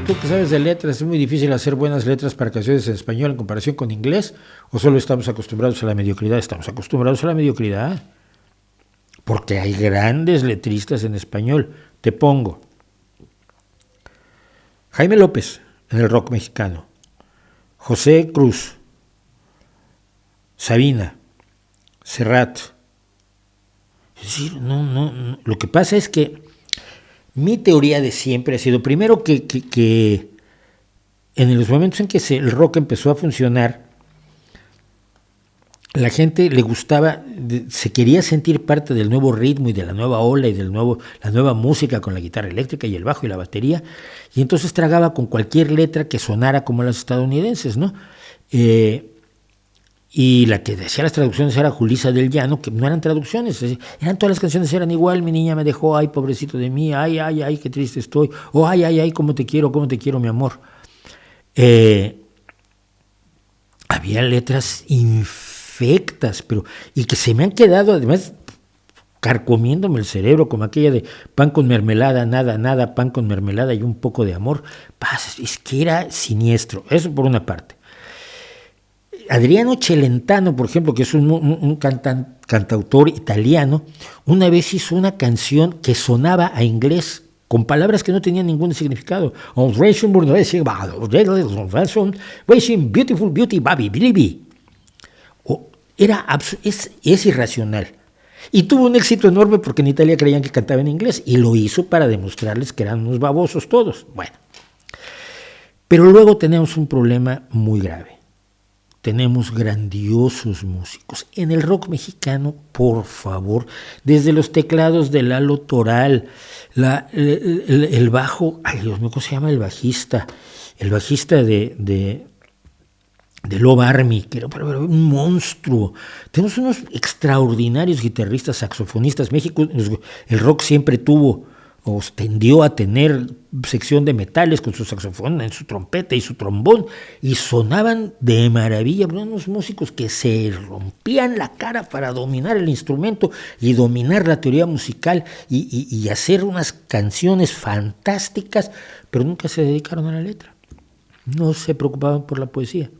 tú que sabes de letras, ¿es muy difícil hacer buenas letras para canciones en español en comparación con inglés? ¿O solo estamos acostumbrados a la mediocridad? Estamos acostumbrados a la mediocridad. Porque hay grandes letristas en español. Te pongo Jaime López en el rock mexicano, José Cruz, Sabina, Serrat. Es decir, no. Lo que pasa es que mi teoría de siempre ha sido, primero, que en los momentos en que el rock empezó a funcionar, la gente le gustaba, se quería sentir parte del nuevo ritmo y de la nueva ola y la nueva música con la guitarra eléctrica y el bajo y la batería, y entonces tragaba con cualquier letra que sonara como las estadounidenses, ¿no? Y la que decía las traducciones era Julissa del Llano, que no eran traducciones, eran todas las canciones, eran igual: mi niña me dejó, ay, pobrecito de mí, ay, ay, ay, qué triste estoy, o ay, ay, ay, cómo te quiero, mi amor. Había letras infectas, y que se me han quedado además carcomiéndome el cerebro, como aquella de pan con mermelada, nada, pan con mermelada y un poco de amor. Es que era siniestro, eso por una parte. Adriano Celentano, por ejemplo, que es un cantautor italiano, una vez hizo una canción que sonaba a inglés, con palabras que no tenían ningún significado. Beautiful beauty, baby. Es irracional. Y tuvo un éxito enorme porque en Italia creían que cantaba en inglés, y lo hizo para demostrarles que eran unos babosos todos. Bueno, pero luego tenemos un problema muy grave. Tenemos grandiosos músicos. En el rock mexicano, por favor, desde los teclados de Lalo Toral, el bajo, ay Dios mío, ¿cómo se llama el bajista? El bajista de Love Army, que era un monstruo. Tenemos unos extraordinarios guitarristas, saxofonistas. México, el rock siempre tuvo, o tendió a tener, sección de metales con su saxofón, en su trompeta y su trombón, y sonaban de maravilla. Unos músicos que se rompían la cara para dominar el instrumento y dominar la teoría musical y hacer unas canciones fantásticas, pero nunca se dedicaron a la letra. No se preocupaban por la poesía.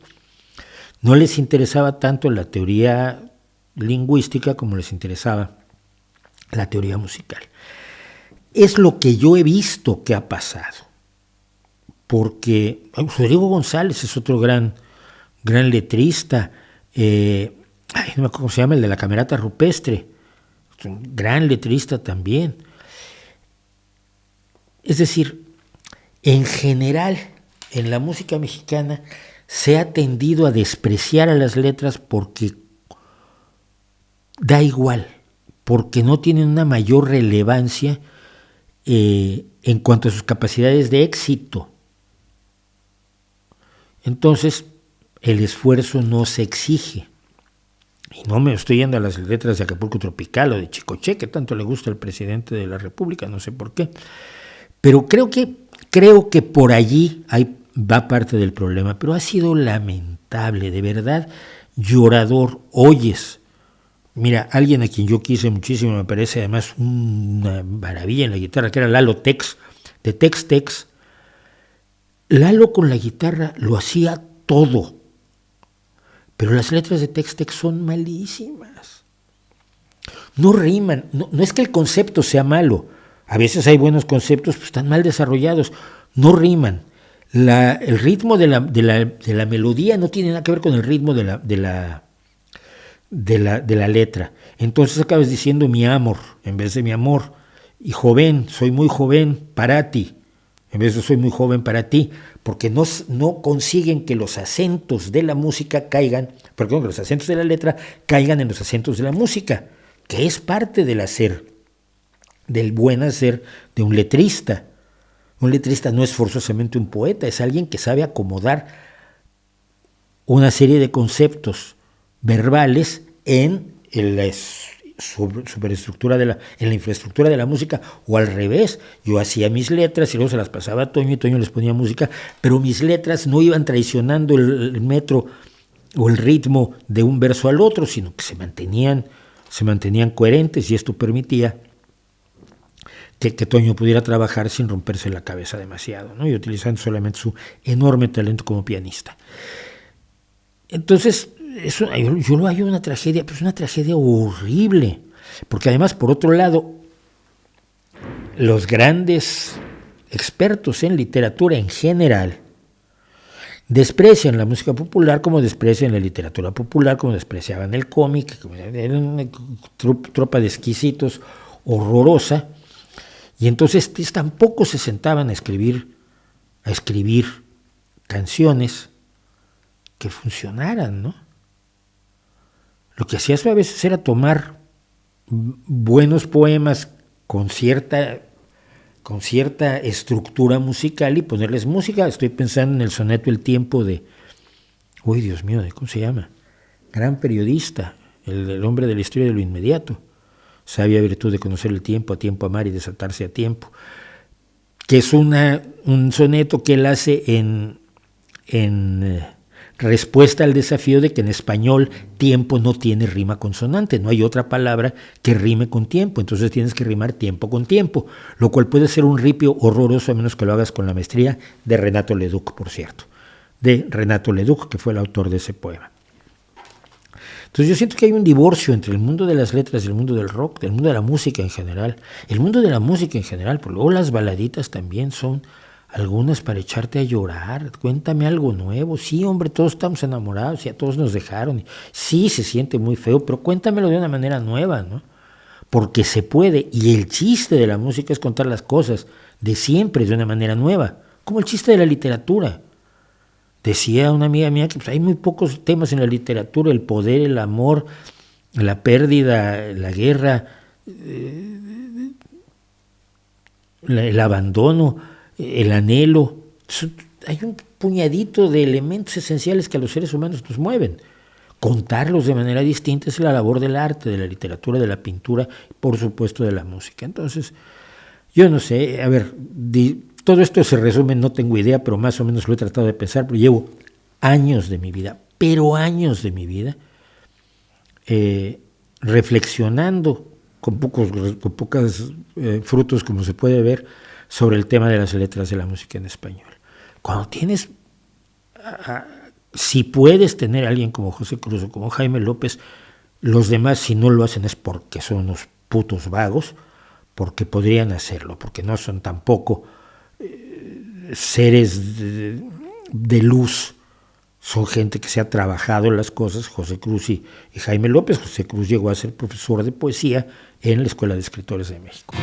No les interesaba tanto la teoría lingüística como les interesaba la teoría musical. Es lo que yo he visto que ha pasado, porque Rodrigo González es otro gran letrista, no me acuerdo cómo se llama, el de la Camerata Rupestre, es un gran letrista también. Es decir, en general, en la música mexicana se ha tendido a despreciar a las letras porque da igual, porque no tienen una mayor relevancia en cuanto a sus capacidades de éxito. Entonces, el esfuerzo no se exige. Y no me estoy yendo a las letras de Acapulco Tropical o de Chicoche, que tanto le gusta al presidente de la República, no sé por qué. Pero creo que por allí va parte del problema. Pero ha sido lamentable, de verdad, llorador. Oyes. Mira, alguien a quien yo quise muchísimo, me parece además una maravilla en la guitarra, que era Lalo Tex, de Tex-Tex. Lalo con la guitarra lo hacía todo, pero las letras de Tex-Tex son malísimas. No riman, no es que el concepto sea malo, a veces hay buenos conceptos, pues están mal desarrollados, no riman. El ritmo de la melodía no tiene nada que ver con el ritmo de la letra. Entonces acabas diciendo mi amor en vez de mi amor, y joven, soy muy joven para ti en vez de soy muy joven para ti, porque no consiguen que los acentos de la música caigan, perdón, que los acentos de la letra caigan en los acentos de la música, que es parte del hacer, del buen hacer de un letrista. Un letrista no es forzosamente un poeta, es alguien que sabe acomodar una serie de conceptos verbales en la superestructura en la infraestructura de la música, o al revés. Yo hacía mis letras y luego se las pasaba a Toño y Toño les ponía música, pero mis letras no iban traicionando el metro o el ritmo de un verso al otro, sino que se mantenían coherentes, y esto permitía que Toño pudiera trabajar sin romperse la cabeza demasiado, ¿no? Y utilizando solamente su enorme talento como pianista. Entonces, eso, yo lo hallo una tragedia, pues una tragedia horrible, porque además, por otro lado, los grandes expertos en literatura en general desprecian la música popular como desprecian la literatura popular, como despreciaban el cómic, era una tropa de exquisitos horrorosa, y entonces tampoco se sentaban a escribir canciones que funcionaran, ¿no? Lo que hacía eso a veces era tomar buenos poemas con cierta estructura musical y ponerles música. Estoy pensando en el soneto El Tiempo de, uy, Dios mío, ¿cómo se llama? Gran periodista, el hombre de la historia de lo inmediato. Sabia virtud de conocer el tiempo, a tiempo amar y desatarse a tiempo. Que es un soneto que él hace en respuesta al desafío de que en español tiempo no tiene rima consonante, no hay otra palabra que rime con tiempo, entonces tienes que rimar tiempo con tiempo, lo cual puede ser un ripio horroroso a menos que lo hagas con la maestría de Renato Leduc, por cierto, de Renato Leduc, que fue el autor de ese poema. Entonces yo siento que hay un divorcio entre el mundo de las letras y el mundo del rock, del mundo de la música en general. El mundo de la música en general, pero luego las baladitas también son algunas para echarte a llorar. Cuéntame algo nuevo. Sí, hombre, todos estamos enamorados y a todos nos dejaron. Sí, se siente muy feo, pero cuéntamelo de una manera nueva, ¿no? Porque se puede. Y el chiste de la música es contar las cosas de siempre de una manera nueva, como el chiste de la literatura. Decía una amiga mía que pues, hay muy pocos temas en la literatura: el poder, el amor, la pérdida, la guerra, el abandono, el anhelo. Hay un puñadito de elementos esenciales que a los seres humanos nos mueven. Contarlos de manera distinta es la labor del arte, de la literatura, de la pintura, por supuesto de la música. Entonces, yo no sé, a ver, todo esto se resume, no tengo idea, pero más o menos lo he tratado de pensar, pero llevo años de mi vida, reflexionando con pocos frutos, como se puede ver, sobre el tema de las letras de la música en español. Cuando tienes, si puedes tener a alguien como José Cruz o como Jaime López, los demás, si no lo hacen es porque son unos putos vagos, porque podrían hacerlo, porque no son tampoco seres de luz, son gente que se ha trabajado en las cosas. José Cruz y Jaime López. José Cruz llegó a ser profesor de poesía en la Escuela de Escritores de México.